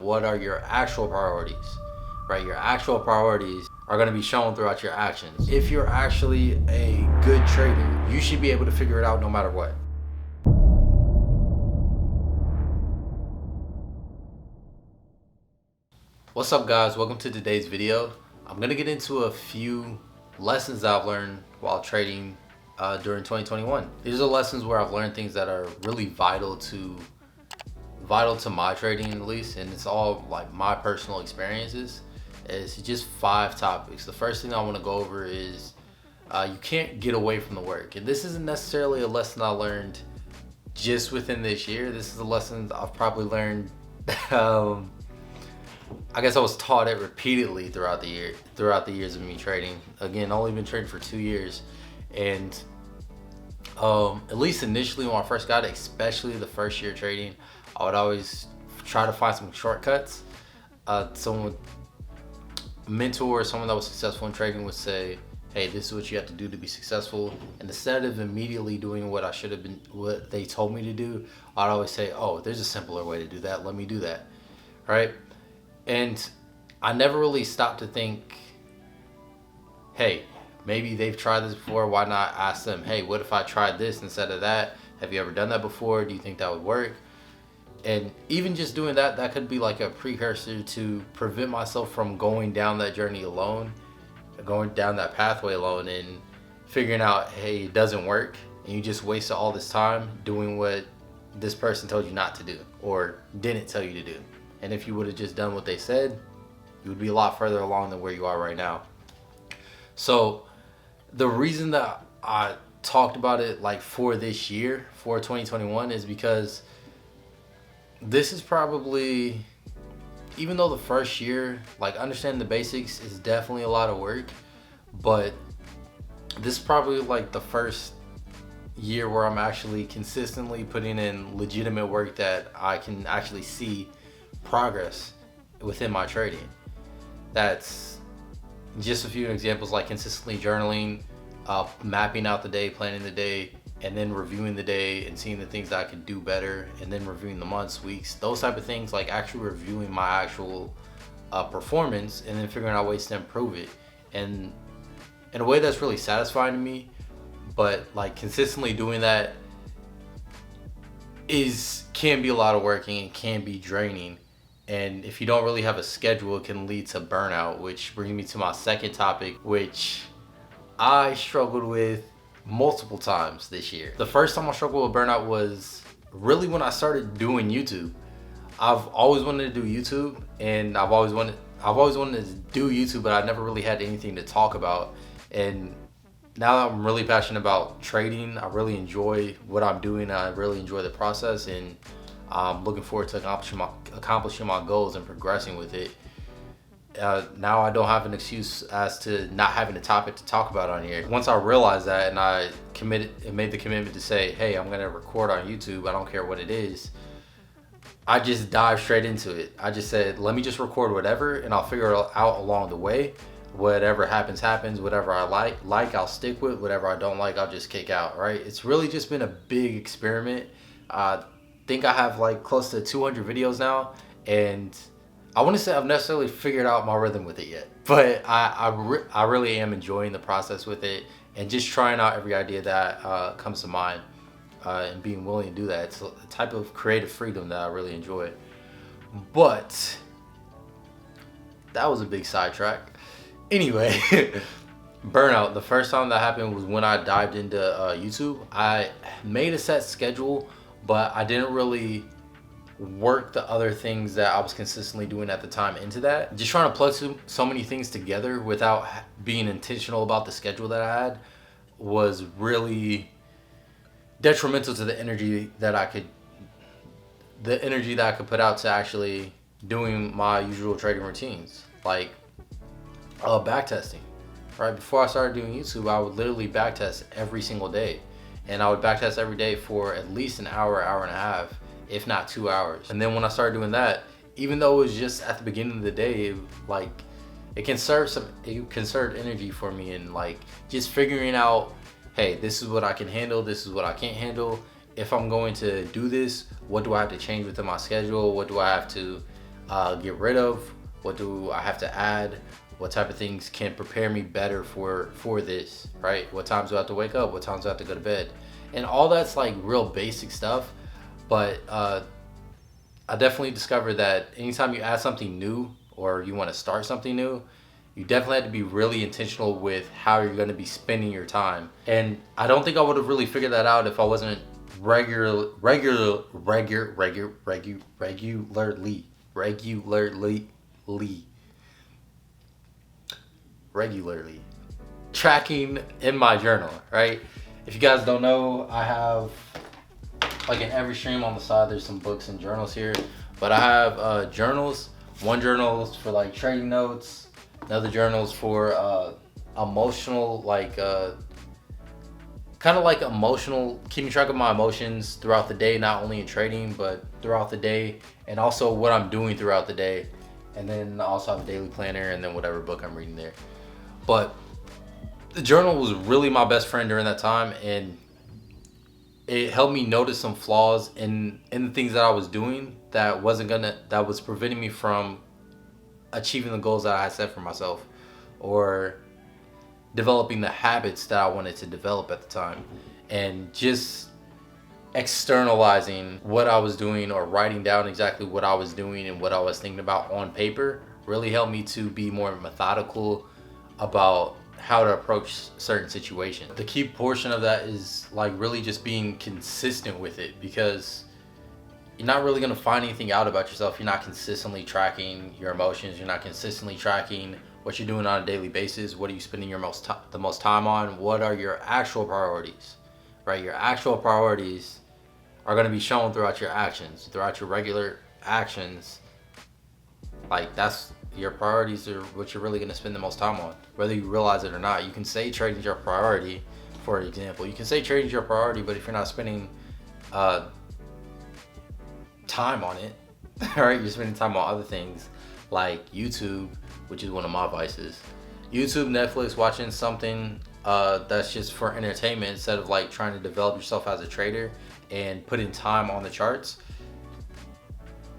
what are your actual priorities, right? Your actual priorities are going to be shown throughout your actions. If you're actually a good trader, you should be able to figure it out no matter what. What's up, guys? Welcome to today's video. I'm going to get into a few lessons that I've learned while trading during 2021. These are lessons where I've learned things that are really vital to my trading, at least, and it's all like my personal experiences. It's just 5 topics. The first thing I want to go over is you can't get away from the work. And this isn't necessarily a lesson I learned just within this year. This is a lesson I've probably learned I guess I was taught it repeatedly throughout the years of me trading. Again, only been trading for 2 years, and at least initially when I first got it, especially the first year trading, I would always try to find some shortcuts. Someone, a mentor or someone that was successful in trading would say, hey, this is what you have to do to be successful. And instead of immediately doing what they told me to do, I'd always say, oh, there's a simpler way to do that. Let me do that, right? And I never really stopped to think, hey, maybe they've tried this before. Why not ask them, hey, what if I tried this instead of that? Have you ever done that before? Do you think that would work? And even just doing that, that could be like a precursor to prevent myself from going down that journey alone, going down that pathway alone, and figuring out, hey, it doesn't work. And you just wasted all this time doing what this person told you not to do or didn't tell you to do. And if you would have just done what they said, you would be a lot further along than where you are right now. So the reason that I talked about it like for this year, for 2021, is because this is probably, even though the first year, like understanding the basics is definitely a lot of work, but this is probably like the first year where I'm actually consistently putting in legitimate work that I can actually see progress within my trading. That's just a few examples, like consistently journaling, mapping out the day, planning the day, and then reviewing the day and seeing the things that I can do better, and then reviewing the months, weeks, those type of things, like actually reviewing my actual performance and then figuring out ways to improve it. And in a way that's really satisfying to me, but like consistently doing that can be a lot of work and it can be draining. And if you don't really have a schedule, it can lead to burnout, which brings me to my second topic, which I struggled with multiple times this year. The first time I struggled with burnout was really when I started doing YouTube. I've always wanted to do YouTube, and I've always wanted to do YouTube, but I never really had anything to talk about. And now that I'm really passionate about trading, I really enjoy what I'm doing. I really enjoy the process, and I'm looking forward to accomplishing my goals and progressing with it. Now I don't have an excuse as to not having a topic to talk about on here. Once I realized that and I made the commitment to say, hey, I'm gonna record on YouTube, I don't care what it is, I just dived straight into it. I just said, let me just record whatever and I'll figure it out along the way. Whatever happens, happens. Whatever I like, I'll stick with. Whatever I don't like, I'll just kick out, right? It's really just been a big experiment. I think I have like close to 200 videos now, and I wouldn't say I've necessarily figured out my rhythm with it yet, but I really am enjoying the process with it and just trying out every idea that comes to mind and being willing to do that. It's a type of creative freedom that I really enjoy. But that was a big sidetrack. Anyway, burnout. The first time that happened was when I dived into YouTube. I made a set schedule, but I didn't really work the other things that I was consistently doing at the time into that. Just trying to plug so many things together without being intentional about the schedule that I had was really detrimental to the energy that I could put out to actually doing my usual trading routines, like backtesting. Right before I started doing YouTube, I would literally backtest every single day, and I would backtest every day for at least an hour, hour and a half, if not 2 hours. And then when I started doing that, even though it was just at the beginning of the day, it conserved energy for me, and like just figuring out, hey, this is what I can handle, this is what I can't handle. If I'm going to do this, what do I have to change within my schedule? What do I have to get rid of? What do I have to add? What type of things can prepare me better for this, right? What times do I have to wake up? What times do I have to go to bed? And all that's like real basic stuff. But I definitely discovered that anytime you add something new or you want to start something new, you definitely have to be really intentional with how you're going to be spending your time. And I don't think I would have really figured that out if I wasn't regularly tracking in my journal, right? If you guys don't know, I have, like in every stream on the side, there's some books and journals here, but I have journals. One journal is for like trading notes, another journal is for emotional, like kind of like emotional, keeping track of my emotions throughout the day, not only in trading but throughout the day, and also what I'm doing throughout the day. And then I also have a daily planner, and then whatever book I'm reading there. But the journal was really my best friend during that time, and it helped me notice some flaws in the things that I was doing that was preventing me from achieving the goals that I had set for myself, or developing the habits that I wanted to develop at the time. And just externalizing what I was doing, or writing down exactly what I was doing and what I was thinking about on paper, really helped me to be more methodical about how to approach certain situations. The key portion of that is like really just being consistent with it, because you're not really going to find anything out about yourself. You're not consistently tracking your emotions. You're not consistently tracking what you're doing on a daily basis. What are you spending the most time on? What are your actual priorities, right? Your actual priorities are going to be shown throughout your actions, throughout your regular actions. Like, that's your priorities are what you're really going to spend the most time on, whether you realize it or not. You can say trading is your priority, for example. You can say trading is your priority, but if you're not spending time on it, right? You're spending time on other things like YouTube, which is one of my vices. YouTube, Netflix, watching something that's just for entertainment instead of like trying to develop yourself as a trader and putting time on the charts.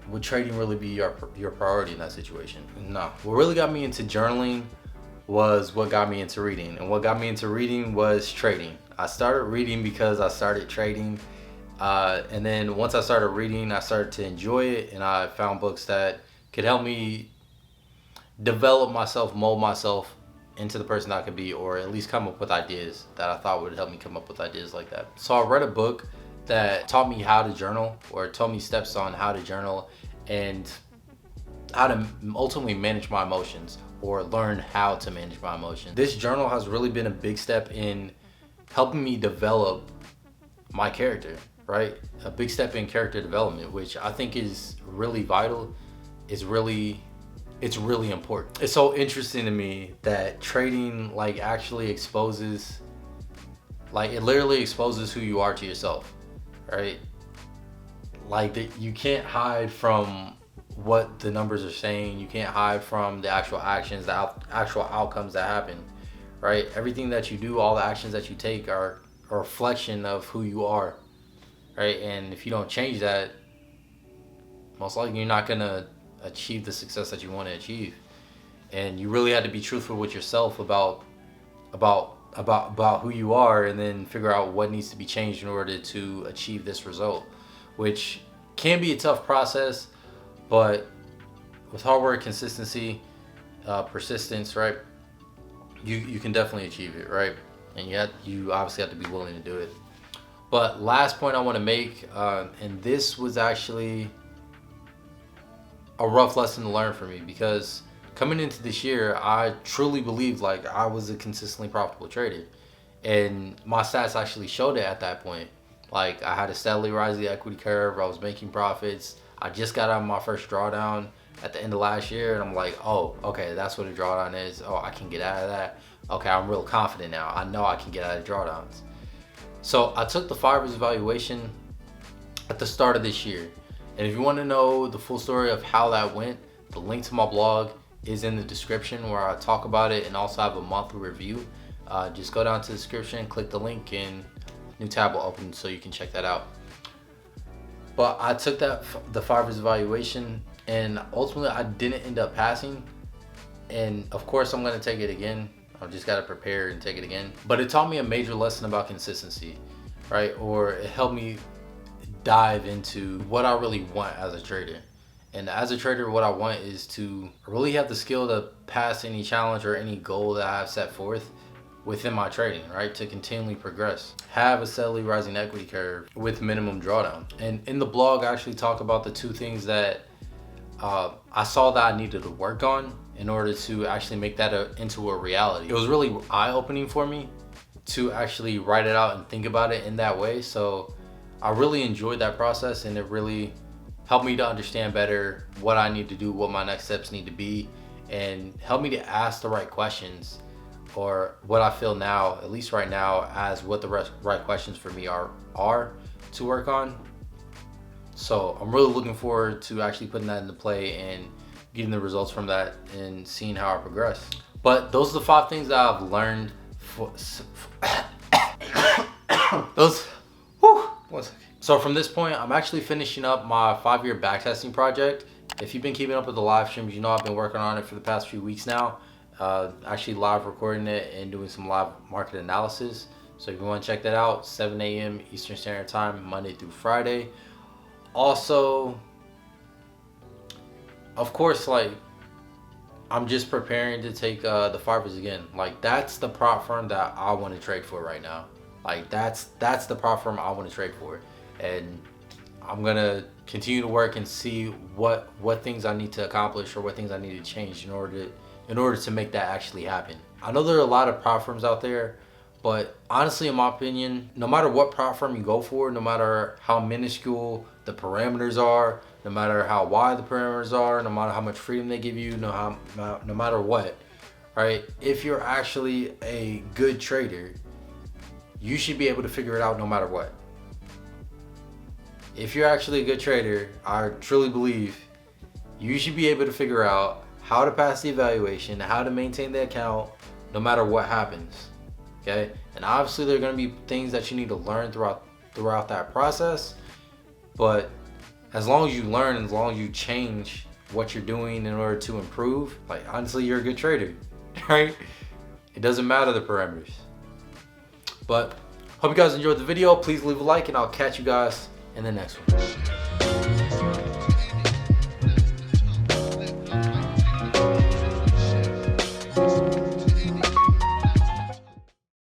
Would trading really be your priority in that situation? No. What really got me into journaling was what got me into reading. And what got me into reading was trading. I started reading because I started trading. And then once I started reading, I started to enjoy it. And I found books that could help me develop myself, mold myself into the person I could be, or at least come up with ideas that I thought would help me come up with ideas like that. So I read a book that taught me how to journal, or told me steps on how to journal and how to ultimately manage my emotions, or learn how to manage my emotions. This journal has really been a big step in helping me develop my character, right? A big step in character development, which I think is really vital. It's really important. It's so interesting to me that trading like actually exposes, like it literally exposes who you are to yourself, right? Like that, you can't hide from what the numbers are saying. You can't hide from the actual actions, the actual outcomes that happen, right? Everything that you do, all the actions that you take are a reflection of who you are, right? And if you don't change that, most likely you're not gonna achieve the success that you want to achieve. And you really had to be truthful with yourself about who you are, and then figure out what needs to be changed in order to achieve this result, which can be a tough process, but with hard work, consistency, persistence, right, you can definitely achieve it, right? And you obviously have to be willing to do it. But last point I want to make, and this was actually a rough lesson to learn for me, because coming into this year, I truly believed like I was a consistently profitable trader, and my stats actually showed it at that point. Like, I had a steadily rise the equity curve. I was making profits. I just got out of my first drawdown at the end of last year, and I'm like, oh, okay, that's what a drawdown is. Oh, I can get out of that. Okay, I'm real confident now. I know I can get out of drawdowns. So I took the 5 years evaluation at the start of this year. And if you want to know the full story of how that went, the link to my blog is in the description, where I talk about it and also have a monthly review. Just go down to the description, click the link, and new tab will open so you can check that out. But I took the 5 years evaluation, and ultimately I didn't end up passing. And of course I'm gonna take it again. I've just gotta prepare and take it again. But it taught me a major lesson about consistency, right? Or it helped me dive into what I really want as a trader. And as a trader, what I want is to really have the skill to pass any challenge or any goal that I have set forth within my trading, right? To continually progress. Have a steadily rising equity curve with minimum drawdown. And in the blog, I actually talk about the 2 things that I saw that I needed to work on in order to actually make that into a reality. It was really eye-opening for me to actually write it out and think about it in that way. So I really enjoyed that process, and it really helped me to understand better what I need to do, what my next steps need to be, and help me to ask the right questions, or what I feel now, at least right now, as what the right questions for me are to work on. So I'm really looking forward to actually putting that into play and getting the results from that and seeing how I progress. But those are the 5 things that I've learned one second. So from this point, I'm actually finishing up my 5-year backtesting project. If you've been keeping up with the live streams, you know I've been working on it for the past few weeks now. Actually live recording it and doing some live market analysis. So if you want to check that out, 7 a.m. Eastern Standard Time, Monday through Friday. Also, of course, like, I'm just preparing to take the Farvers again. Like, that's the prop firm that I want to trade for right now. Like, that's the prop firm I want to trade for. And I'm gonna continue to work and see what things I need to accomplish or what things I need to change in order to make that actually happen. I know there are a lot of prop firms out there, but honestly, in my opinion, no matter what prop firm you go for, no matter how minuscule the parameters are, no matter how wide the parameters are, no matter how much freedom they give you, no matter what, right? If you're actually a good trader, you should be able to figure it out no matter what. If you're actually a good trader, I truly believe you should be able to figure out how to pass the evaluation, how to maintain the account, no matter what happens. Okay, and obviously there are going to be things that you need to learn throughout that process, but as long as you learn and as long as you change what you're doing in order to improve, like, honestly, you're a good trader, right? It doesn't matter the parameters. But hope you guys enjoyed the video. Please leave a like, and I'll catch you guys in the next one.